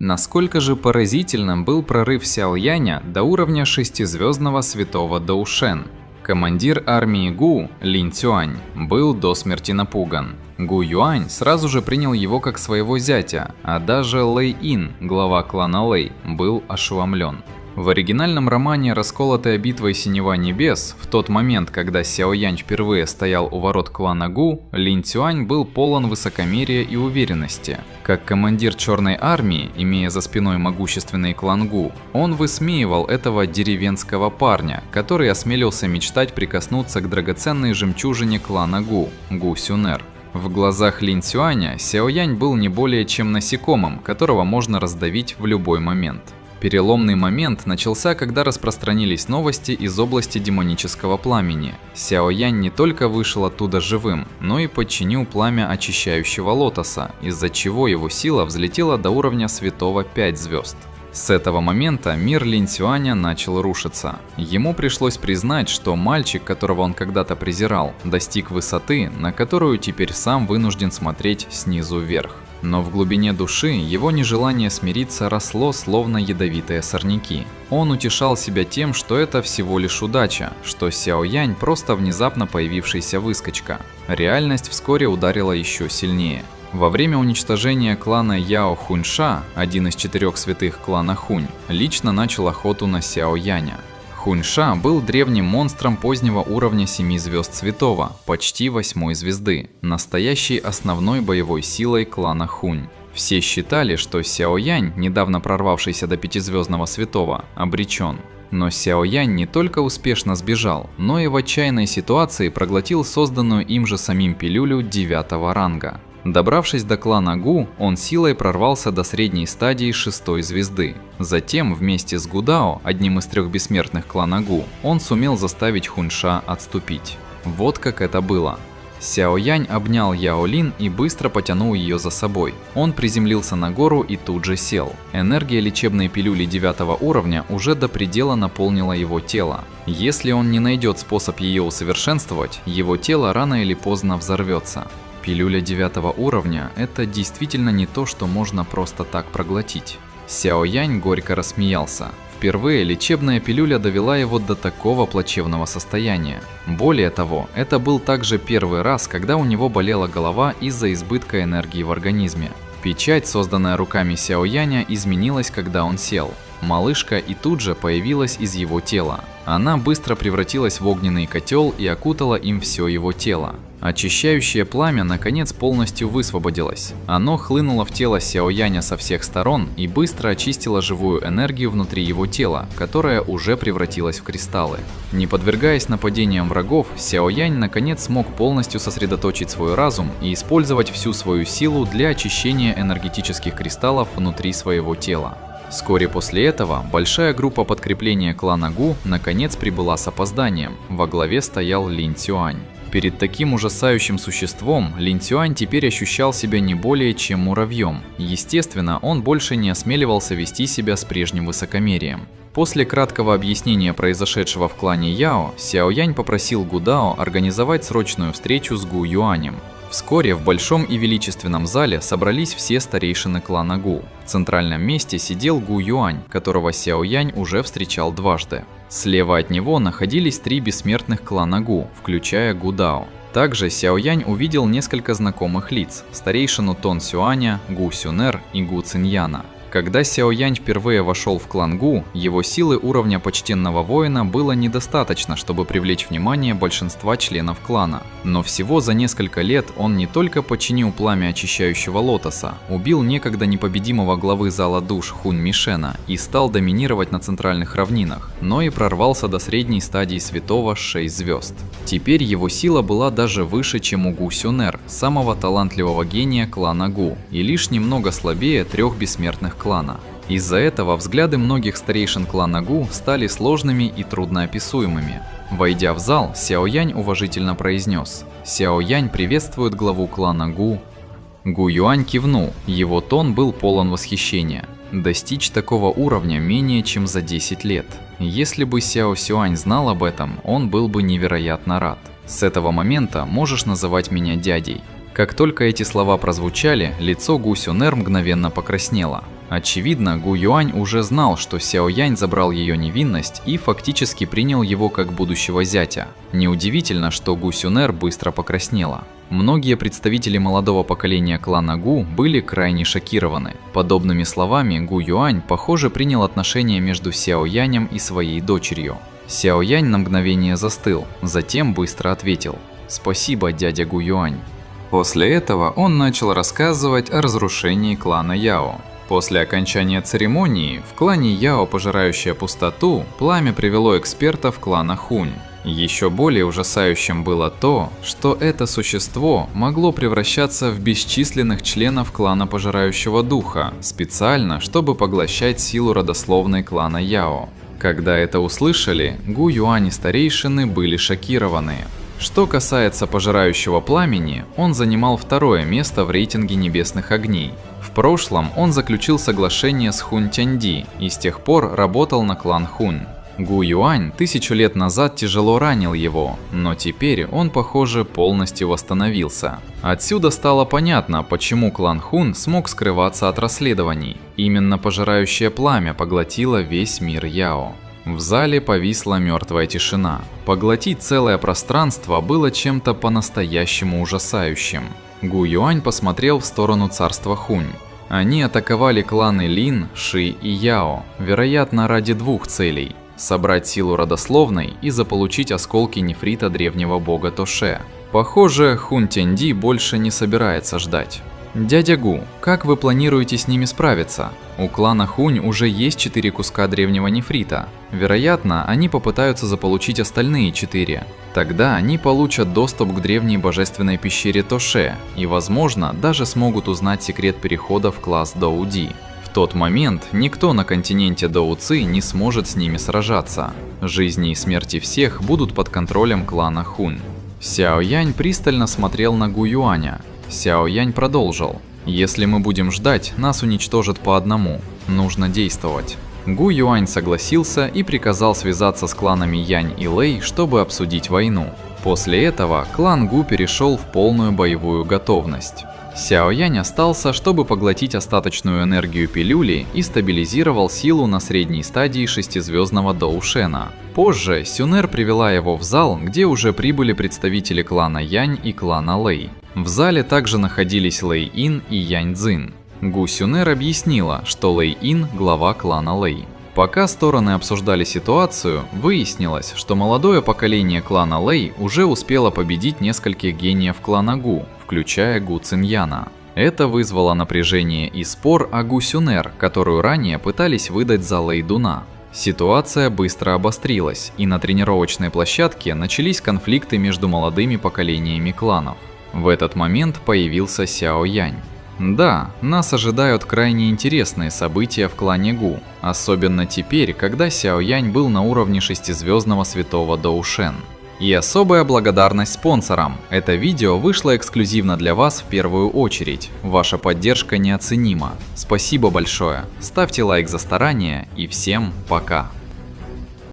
Насколько же поразительным был прорыв Сяо Яня до уровня шестизвездного святого Доушен. Командир армии Гу, Линь Цюань, был до смерти напуган. Гу Юань сразу же принял его как своего зятя, а даже Лэй Ин, глава клана Лэй, был ошеломлен. В оригинальном романе «Расколотая битвой Синева небес», в тот момент, когда Сяо Янь впервые стоял у ворот клана Гу, Линь Цюань был полон высокомерия и уверенности. Как командир Черной армии, имея за спиной могущественный клан Гу, он высмеивал этого деревенского парня, который осмелился мечтать прикоснуться к драгоценной жемчужине клана Гу – Гу Сюнер. В глазах Линь Цюаня Сяо Янь был не более чем насекомым, которого можно раздавить в любой момент. Переломный момент начался, когда распространились новости из области демонического пламени. Сяо Янь не только вышел оттуда живым, но и подчинил пламя очищающего лотоса, из-за чего его сила взлетела до уровня святого 5 звезд. С этого момента мир Линь Цюаня начал рушиться. Ему пришлось признать, что мальчик, которого он когда-то презирал, достиг высоты, на которую теперь сам вынужден смотреть снизу вверх. Но в глубине души его нежелание смириться росло, словно ядовитые сорняки. Он утешал себя тем, что это всего лишь удача, что Сяо Янь просто внезапно появившийся выскочка. Реальность вскоре ударила еще сильнее. Во время уничтожения клана Яо Хуньша, один из 4 святых клана Хунь, лично начал охоту на Сяо Яня. Хуньша был древним монстром позднего уровня 7 звезд святого, почти 8 звезды, настоящей основной боевой силой клана Хунь. Все считали, что Сяо Янь, недавно прорвавшийся до 5-звездного святого, обречен. Но Сяо Янь не только успешно сбежал, но и в отчаянной ситуации проглотил созданную им же самим пилюлю 9-го ранга. Добравшись до клана Гу, он силой прорвался до средней стадии 6-й звезды. Затем, вместе с Гудао, одним из 3 бессмертных клана Гу, он сумел заставить Хуньша отступить. Вот как это было. Сяо Янь обнял Яо Лин и быстро потянул ее за собой. Он приземлился на гору и тут же сел. Энергия лечебной пилюли 9 уровня уже до предела наполнила его тело. Если он не найдет способ ее усовершенствовать, его тело рано или поздно взорвется. Пилюля 9 уровня – это действительно не то, что можно просто так проглотить. Сяо Янь горько рассмеялся. Впервые лечебная пилюля довела его до такого плачевного состояния. Более того, это был также первый раз, когда у него болела голова из-за избытка энергии в организме. Печать, созданная руками Сяо Яня, изменилась, когда он сел. Малышка и тут же появилась из его тела. Она быстро превратилась в огненный котел и окутала им все его тело. Очищающее пламя наконец полностью высвободилось. Оно хлынуло в тело Сяо Яня со всех сторон и быстро очистило живую энергию внутри его тела, которая уже превратилась в кристаллы. Не подвергаясь нападениям врагов, Сяо Янь наконец смог полностью сосредоточить свой разум и использовать всю свою силу для очищения энергетических кристаллов внутри своего тела. Вскоре после этого большая группа подкрепления клана Гу наконец прибыла с опозданием. Во главе стоял Линь Цюань. Перед таким ужасающим существом Линь Цюань теперь ощущал себя не более чем муравьем. Естественно, он больше не осмеливался вести себя с прежним высокомерием. После краткого объяснения произошедшего в клане Яо, Сяо Янь попросил Гудао организовать срочную встречу с Гу Юанем. Вскоре в большом и величественном зале собрались все старейшины клана Гу. В центральном месте сидел Гу Юань, которого Сяо Янь уже встречал дважды. Слева от него находились 3 бессмертных клана Гу, включая Гудао. Также Сяо Янь увидел несколько знакомых лиц – старейшину Тон Сюаня, Гу Сюнер и Гу Циньяна. Когда Сяо Янь впервые вошел в клан Гу, его силы уровня почтенного воина было недостаточно, чтобы привлечь внимание большинства членов клана. Но всего за несколько лет он не только починил пламя очищающего лотоса, убил некогда непобедимого главы зала душ Хунь Мишена и стал доминировать на центральных равнинах, но и прорвался до средней стадии святого 6 звезд. Теперь его сила была даже выше, чем у Гу Сюнер, самого талантливого гения клана Гу, и лишь немного слабее 3 бессмертных клана. Из-за этого взгляды многих старейшин клана Гу стали сложными и трудноописуемыми. Войдя в зал, Сяо Янь уважительно произнес: «Сяо Янь приветствует главу клана Гу». Гу Юань кивнул, его тон был полон восхищения. Достичь такого уровня менее чем за 10 лет. Если бы Сяо Сюань знал об этом, он был бы невероятно рад. С этого момента можешь называть меня дядей. Как только эти слова прозвучали, лицо Гу Сюнер мгновенно покраснело. Очевидно, Гу Юань уже знал, что Сяо Янь забрал ее невинность и фактически принял его как будущего зятя. Неудивительно, что Гу Сюнэр быстро покраснела. Многие представители молодого поколения клана Гу были крайне шокированы. Подобными словами Гу Юань, похоже, принял отношения между Сяо Янем и своей дочерью. Сяо Янь на мгновение застыл, затем быстро ответил: «Спасибо, дядя Гу Юань». После этого он начал рассказывать о разрушении клана Яо. После окончания церемонии в клане Яо, пожирающее пустоту, пламя привело экспертов клана Хунь. Еще более ужасающим было то, что это существо могло превращаться в бесчисленных членов клана Пожирающего Духа, специально, чтобы поглощать силу родословной клана Яо. Когда это услышали, Гу Юань и старейшины были шокированы. Что касается Пожирающего Пламени, он занимал второе место в рейтинге Небесных Огней. В прошлом он заключил соглашение с Хунь Тяньди и с тех пор работал на клан Хунь. Гу Юань 1000 лет назад тяжело ранил его, но теперь он, похоже, полностью восстановился. Отсюда стало понятно, почему клан Хунь смог скрываться от расследований. Именно Пожирающее Пламя поглотило весь мир Яо. В зале повисла мертвая тишина. Поглотить целое пространство было чем-то по-настоящему ужасающим. Гу Юань посмотрел в сторону царства Хунь. Они атаковали кланы Лин, Ши и Яо, вероятно, ради двух целей: собрать силу родословной и заполучить осколки нефрита древнего бога Тоше. Похоже, Хунь Тяньди больше не собирается ждать. «Дядя Гу, как вы планируете с ними справиться? У клана Хунь уже есть 4 куска древнего нефрита. Вероятно, они попытаются заполучить остальные 4. Тогда они получат доступ к древней божественной пещере Тоше и, возможно, даже смогут узнать секрет перехода в класс Доуди. В тот момент никто на континенте Доуци не сможет с ними сражаться. Жизни и смерти всех будут под контролем клана Хунь». Сяо Янь пристально смотрел на Гу Юаня. Сяо Янь продолжил: «Если мы будем ждать, нас уничтожат по одному. Нужно действовать». Гу Юань согласился и приказал связаться с кланами Янь и Лэй, чтобы обсудить войну. После этого клан Гу перешел в полную боевую готовность. Сяо Янь остался, чтобы поглотить остаточную энергию пилюли и стабилизировал силу на средней стадии шестизвездного Доушена. Позже Сюнэр привела его в зал, где уже прибыли представители клана Янь и клана Лэй. В зале также находились Лэй Ин и Янь Цзин. Гу Сюнэр объяснила, что Лэй Ин – глава клана Лэй. Пока стороны обсуждали ситуацию, выяснилось, что молодое поколение клана Лэй уже успело победить нескольких гениев клана Гу, включая Гу Циньяна. Это вызвало напряжение и спор о Гу Сюнэр, которую ранее пытались выдать за Лэй Дуна. Ситуация быстро обострилась, и на тренировочной площадке начались конфликты между молодыми поколениями кланов. В этот момент появился Сяо Янь. Да, нас ожидают крайне интересные события в клане Гу, особенно теперь, когда Сяо Янь был на уровне шестизвездного святого Доушен. И особая благодарность спонсорам. Это видео вышло эксклюзивно для вас в первую очередь. Ваша поддержка неоценима. Спасибо большое. Ставьте лайк за старание и всем пока.